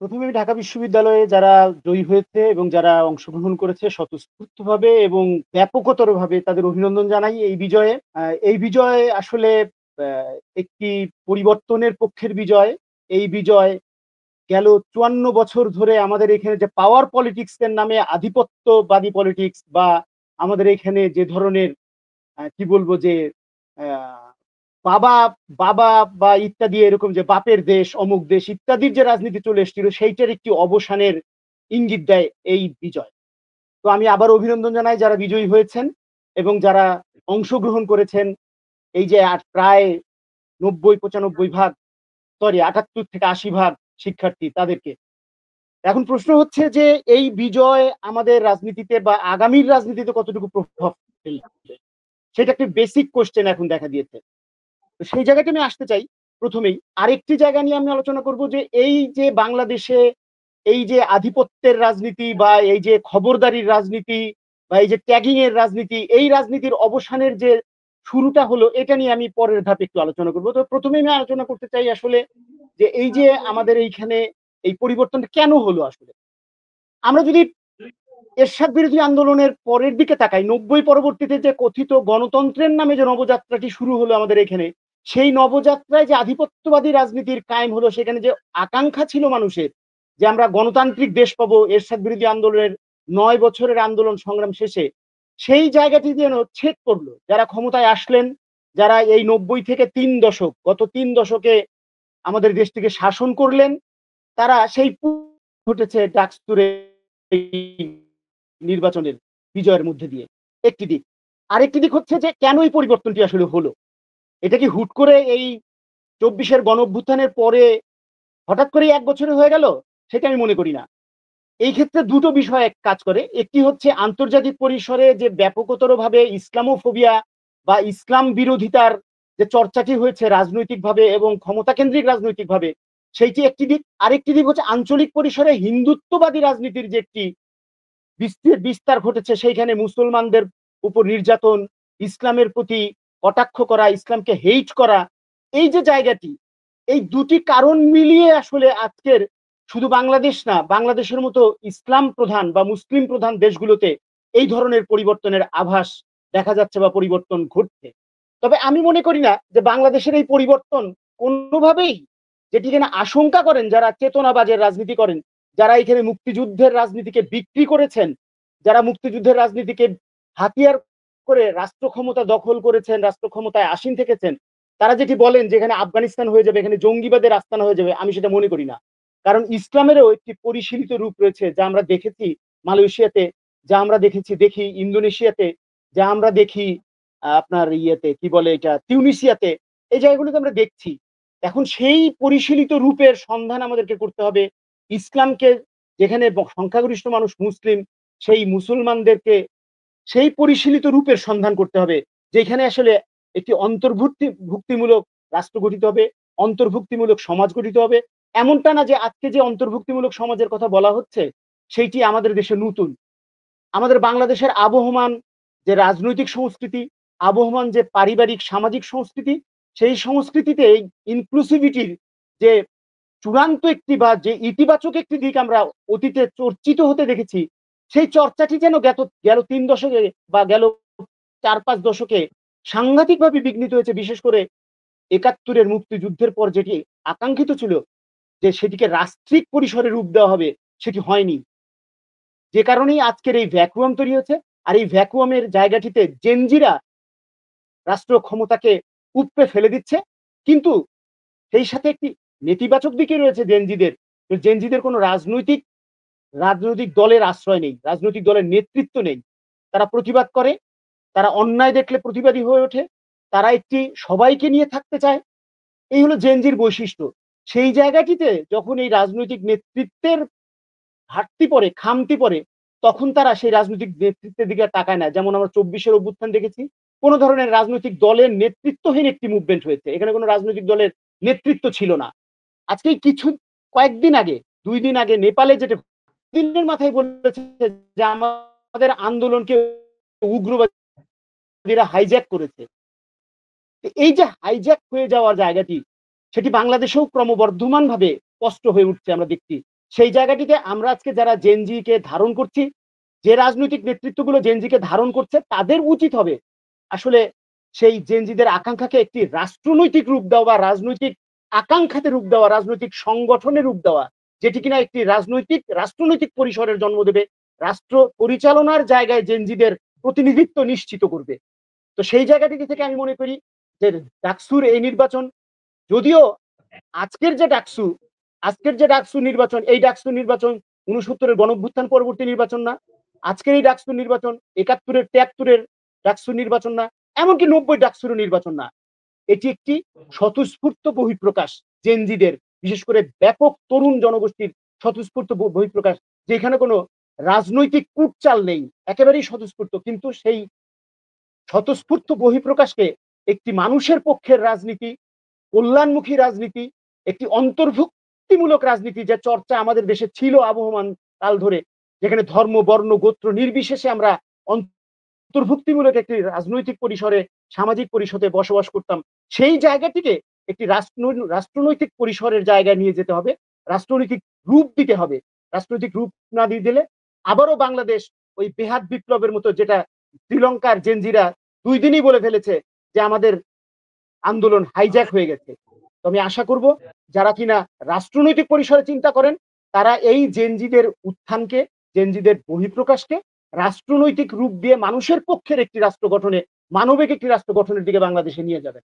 প্রথমে আমি ঢাকা বিশ্ববিদ্যালয়ে যারা জয়ী হয়েছে এবং যারা অংশগ্রহণ করেছে স্বতঃস্ফূর্তভাবে এবং ব্যাপকতরভাবে তাদের অভিনন্দন জানাই এই বিজয়ে। এই বিজয় আসলে আ একটি পরিবর্তনের পক্ষের বিজয়। এই বিজয় গেল ৫৪ বছর ধরে আমাদের এখানে যে পাওয়ার পলিটিক্স এর নামে আধিপত্যবাদী পলিটিক্স বা আমাদের এখানে যে ধরনের কি বলবো যে আ বাবা, বাবা বা ইত্যাদি এরকম যে বাপের দেশ, অমুক দেশ ইত্যাদির যে রাজনীতি চলে এসেছিল সেইটার একটি অবসানের ইঙ্গিত দেয় এই বিজয়। তো আমি আবার অভিনন্দন জানাই যারা বিজয়ী হয়েছেন এবং যারা অংশগ্রহণ করেছেন। এই যে প্রায় ৯০-৯৫ ভাগ, সরি ৭৮ থেকে ৮০ ভাগ শিক্ষার্থী তাদেরকে। এখন প্রশ্ন হচ্ছে যে এই বিজয় আমাদের রাজনীতিতে বা আগামীর রাজনীতিতে কতটুকু প্রভাব ফেলবে? সেটা একটি বেসিক কোয়েশ্চেন এখন দেখা দিয়েছে। তো সেই জায়গাটা আমি আসতে চাই প্রথমেই। আরেকটি জায়গা নিয়ে আমি আলোচনা করব যে এই যে বাংলাদেশে এই যে আধিপত্যের রাজনীতি বা এই যে খবরদারির রাজনীতি বা এই যে ট্যাগিং এর রাজনীতি, এই রাজনীতির অবসানের যে শুরুটা হলো এটা নিয়ে আমি পরের ধাপে একটু আলোচনা করব। তো প্রথমেই আমি আলোচনা করতে চাই আসলে যে এই যে আমাদের এইখানে এই পরিবর্তনটা কেন হলো আসলে? আমরা যদি এরশাদ বিরোধী আন্দোলনের পরের দিকে তাকাই, ৯০ পরবর্তীতে যে কথিত গণতন্ত্রের নামে যে নবযাত্রাটি শুরু হলো আমাদের এখানে, সেই নবযাত্রায় যে আধিপত্যবাদী রাজনীতির কায়েম হলো, সেখানে যে আকাঙ্ক্ষা ছিল মানুষের যে আমরা গণতান্ত্রিক দেশ পাবো এরশাদ বিরোধী আন্দোলনের ৯ বছরের আন্দোলন সংগ্রাম শেষে, সেই জায়গাটি যেন ছেদ পড়লো। যারা ক্ষমতায় আসলেন, যারা এই ৯০ থেকে ৩ দশক, গত ৩ দশকে আমাদের দেশটিকে শাসন করলেন, তারা সেই ঘটেছে ডাকসুরে নির্বাচনের বিজয়ের মধ্যে দিয়ে। একটি দিক। আরেকটি দিক হচ্ছে যে কেন এই পরিবর্তনটি আসলে হলো? এটা কি হুট করে এই ২৪ এর গণঅভ্যুত্থানের পরে হঠাৎ করেই ১ বছরে হয়ে গেল? সেটা আমি মনে করি না। এই ক্ষেত্রে দুটো বিষয় কাজ করে। একটি হচ্ছে আন্তর্জাতিক পরিসরে যে ব্যাপকতরভাবে ইসলামোফোবিয়া বা ইসলাম বিরোধিতার যে চর্চাটি হয়েছে রাজনৈতিকভাবে এবং ক্ষমতাকেন্দ্রিক রাজনৈতিকভাবে, সেইটি একটি দিক। আরেকটি দিক হচ্ছে আঞ্চলিক পরিসরে হিন্দুত্ববাদী রাজনীতির যে একটি বিস্তার ঘটেছে, সেইখানে মুসলমানদের উপর নির্যাতন, ইসলামের প্রতি কটাক্ষ করা, ইসলামকে হেইট করা, এই যে জায়গাটি, এই দুটি কারণ মিলিয়ে আসলে আজকের শুধু বাংলাদেশ না, বাংলাদেশের মতো ইসলাম প্রধান বা মুসলিম প্রধান দেশগুলোতে এই ধরনের পরিবর্তনের আভাস দেখা যাচ্ছে বা পরিবর্তন ঘটছে। তবে আমি মনে করি না যে বাংলাদেশের এই পরিবর্তন কোনোভাবেই, যেটি কিনা আশঙ্কা করেন যারা চেতনাবাজের রাজনীতি করেন, যারা এখানে মুক্তিযুদ্ধের রাজনীতিকে বিক্রি করেছেন, যারা মুক্তিযুদ্ধের রাজনীতিকে হাতিয়ার করে রাষ্ট্র ক্ষমতা দখল করেছেন, রাষ্ট্র ক্ষমতায় আসীন থেকেছেন, তারা যেটি বলেন যে এখানে আফগানিস্তান হয়ে যাবে, এখানে জঙ্গিবাদের আস্তানা হয়ে যাবে, আমি সেটা মনে করি না। কারণ ইসলামেরও একটি পরিশীলিত রূপ রয়েছে, যা আমরা দেখেছি মালয়েশিয়াতে, যা আমরা দেখি ইন্দোনেশিয়াতে, যা আমরা দেখি আপনার ইয়েতে কি বলে এটা তিউনিসিয়াতে, এই জায়গাগুলোতে আমরা দেখছি। এখন সেই পরিশীলিত রূপের সন্ধান আমাদেরকে করতে হবে। ইসলামকে, যেখানে সংখ্যাগরিষ্ঠ মানুষ মুসলিম, সেই মুসলমানদেরকে সেই পরিশীলিত রূপের সন্ধান করতে হবে, যেখানে আসলে একটি ভুক্তিমূলক রাষ্ট্র গঠিত হবে, অন্তর্ভুক্তিমূলক সমাজ গঠিত হবে। এমনটা না যে আজকে যে অন্তর্ভুক্তিমূলক সমাজের কথা বলা হচ্ছে, সেইটি আমাদের দেশে নতুন। আমাদের বাংলাদেশের আবহমান যে রাজনৈতিক সংস্কৃতি, আবহমান যে পারিবারিক সামাজিক সংস্কৃতি, সেই সংস্কৃতিতে ইনক্লুসিভিটির যে চূড়ান্ত একটি বা যে ইতিবাচক একটি দিক আমরা অতীতে চর্চিত হতে দেখেছি, সেই চর্চাটি যেন গেল ৩ দশকে বা গেল ৪-৫ দশকে সাংঘাতিকভাবে বিঘ্নিত হয়েছে। বিশেষ করে ৭১ মুক্তিযুদ্ধের পর যেটি আকাঙ্ক্ষিত ছিল যে সেটিকে রাষ্ট্রিক পরিসরে রূপ দেওয়া হবে, সেটি হয়নি। যে কারণেই আজকের এই ভ্যাকুয়াম তৈরি হয়েছে। আর এই ভ্যাকুয়ামের জায়গাটিতে জেনজিরা রাষ্ট্র ক্ষমতাকে উপড়ে ফেলে দিচ্ছে। কিন্তু সেই সাথে একটি নেতিবাচক দিকে রয়েছে জেনজিদের। জেনজিদের কোনো রাজনৈতিক দলের আশ্রয় নেই। রাজনৈতিক দলের নেতৃত্ব নেই। তারা প্রতিবাদ করে, তারা অন্যায় দেখলে প্রতিবাদী হয়ে ওঠে। তারা একটি সবাইকে নিয়ে থাকতে চায়। এই হলো জেনজির বৈশিষ্ট্য। সেই জায়গাটিতে যখন এই রাজনৈতিক নেতৃত্বের ঘাটতি পড়ে, খামতি পড়ে, তখন তারা সেই রাজনৈতিক নেতৃত্বের দিকে তাকায় না। যেমন আমরা ২৪ এর অভ্যুত্থান দেখেছি। কোন ধরনের রাজনৈতিক দলের নেতৃত্বহীন একটি মুভমেন্ট হয়েছে। এখানে কোন রাজনৈতিক দলের নেতৃত্ব ছিল না। আজকে কয়েকদিন আগে, ২ দিন আগে নেপালে যেটা দিনের মাথায় বলেছে যে আমাদের আন্দোলনকে উগ্রবাদীরা হাইজ্যাক করেছে। এই যে হাইজ্যাক হয়ে যাওয়ার জায়গাটি, সেটি বাংলাদেশেও ক্রমবর্ধমানভাবে স্পষ্ট হয়ে উঠছে আমরা দেখছি। সেই জায়গাটিতে আমরা আজকে যারা জেনজিকে ধারণ করছি, যে রাজনৈতিক নেতৃত্বগুলো জেনজিকে ধারণ করছে, তাদের উচিত হবে আসলে সেই জেনজিদের আকাঙ্ক্ষাকে একটি রাষ্ট্রনৈতিক রূপ দেওয়া বা রাজনৈতিক আকাঙ্ক্ষাতে রূপ দেওয়া, রাজনৈতিক সংগঠনের রূপ দেওয়া, যেটি কিনা একটি রাষ্ট্রনৈতিক পরিসরের জন্ম দেবে, রাষ্ট্র পরিচালনার জায়গায় জেনজিদের প্রতিনিধিত্ব নিশ্চিত করবে। তো সেই জায়গাটি থেকে আমি মনে করি যে ডাকসুর এই নির্বাচন, যদিও আজকের যে ডাকসু নির্বাচন, এই ডাকসু নির্বাচন ৬৯-এর গণঅভ্যুত্থান পরবর্তী নির্বাচন না। আজকের এই ডাকসু নির্বাচন ৭১-এর ৭৩-এর ডাকসু নির্বাচন না। এমনকি ৯০ ডাকসুরও নির্বাচন না। এটি একটি স্বতঃস্ফূর্ত বহিঃপ্রকাশ জেনজিদের, বিশেষ করে ব্যাপক তরুণ জনগোষ্ঠীর স্বতঃস্ফূর্ত বহিঃপ্রকাশ, যেখানে কোনো রাজনৈতিক কূটচাল নেই, একেবারেই স্বতঃস্ফূর্ত। কিন্তু সেই স্বতঃস্ফূর্ত বহিঃপ্রকাশকে একটি মানুষের পক্ষের রাজনীতি, কল্যাণমুখী রাজনীতি, একটি অন্তর্ভুক্তিমূলক রাজনীতি, যে চর্চা আমাদের দেশে ছিল আবহমান কাল ধরে, যেখানে ধর্ম, বর্ণ, গোত্র নির্বিশেষে আমরা অন্তর্ভুক্তিমূলক একটি রাজনৈতিক পরিসরে, সামাজিক পরিষদে বসবাস করতাম। সেই জায়গাটিকে একটি রাষ্ট্রনৈতিক পরিসরের জায়গায় নিয়ে যেতে হবে, রাষ্ট্রনৈতিক রূপ দিতে হবে। রাজনৈতিক রূপ না দিয়ে দিলে আবারও বাংলাদেশ ওই বেহাত বিপ্লবের মতো, যেটা শ্রীলঙ্কার জেনজিরা ২ দিনই বলে ফেলেছে যে আমাদের আন্দোলন হাইজ্যাক হয়ে গেছে। তো আমি আশা করব যারা কিনা রাষ্ট্রনৈতিক পরিসরে চিন্তা করেন, তারা এই জেনজিদের উত্থানকে, জেনজিদের বহিঃপ্রকাশকে রাষ্ট্রনৈতিক রূপ দিয়ে মানুষের পক্ষের একটি রাষ্ট্র গঠনে, মানবিক একটি রাষ্ট্র গঠনের দিকে বাংলাদেশে নিয়ে যাবে।